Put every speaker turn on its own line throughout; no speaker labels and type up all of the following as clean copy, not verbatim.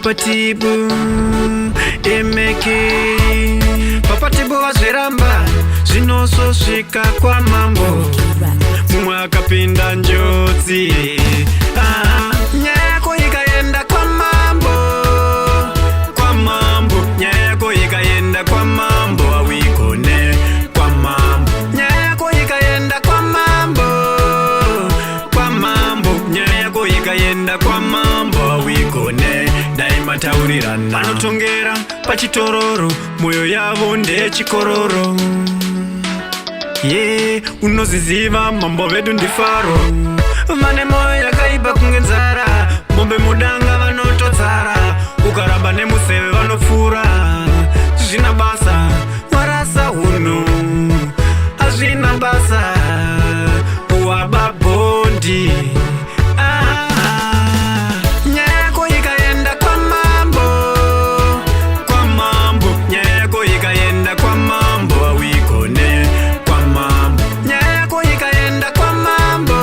Papatibu emeke Papatibu waziramba zinososika kwa mambo mumwe akapinda njodzi nyako ikaenda kwa mambo nyako ikaenda kwa mambo awikone kwa mambo nyako ikaenda kwa mambo nyako ikaenda kwa mambo awikone daima taurirana panotongera pachitororo moyo yavo ndechikororo unoziziva mambo vedu ndifaro vane moyo yakaipa kunge nzara mombe mudanga vanototsara ukaramba nemuseve vanofura zvina basa warasa huno hazvina basa wababhondi nyako ikaenda kwa mambo nyako ikaenda kwa mambo awikone kwa mambo nyako ikaenda kwa mambo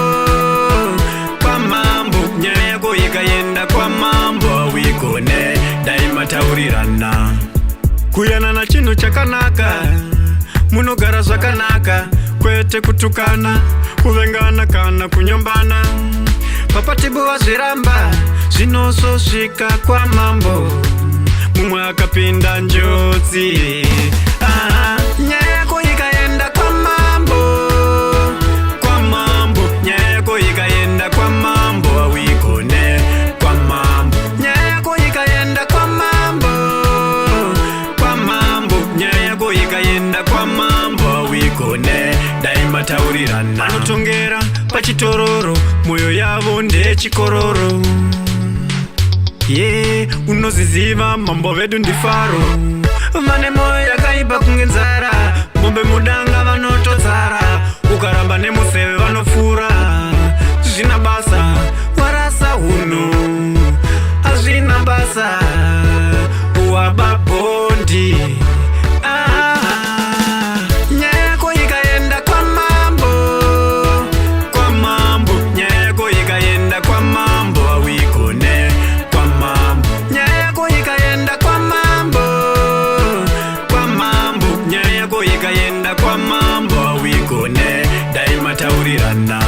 nyako ikaenda kwa mambo awikone daima taurirana kuyanana chinhu chakanaka munogara zvakanaka kwete kutukana kuvengana kana kunyombana Papatibu waziramba zinososika kwa mambo mumwe akapinda njodzi nyako ikaenda kwa mambo nyako ikaenda kwa mambo awikone kwa mambo nyako ikaenda kwa mambo nyako ikaenda kwa mambo awikone daima taurirana panotongera pachitororo moyo yavo ndechikororo unoziziva mambo vedu ndifaro vane moyo yakaipa kunge nzara mombe mudanga vanototsara ukaramba nemuseve vanofura zvina basa warasa huno hazvina basa wababhondi nyako ikaenda kwa mambo nyako ikaenda kwa mambo awikone kwa mambo nyako ikaenda kwa mambo nyako ikaenda kwa mambo awikone daima taurirana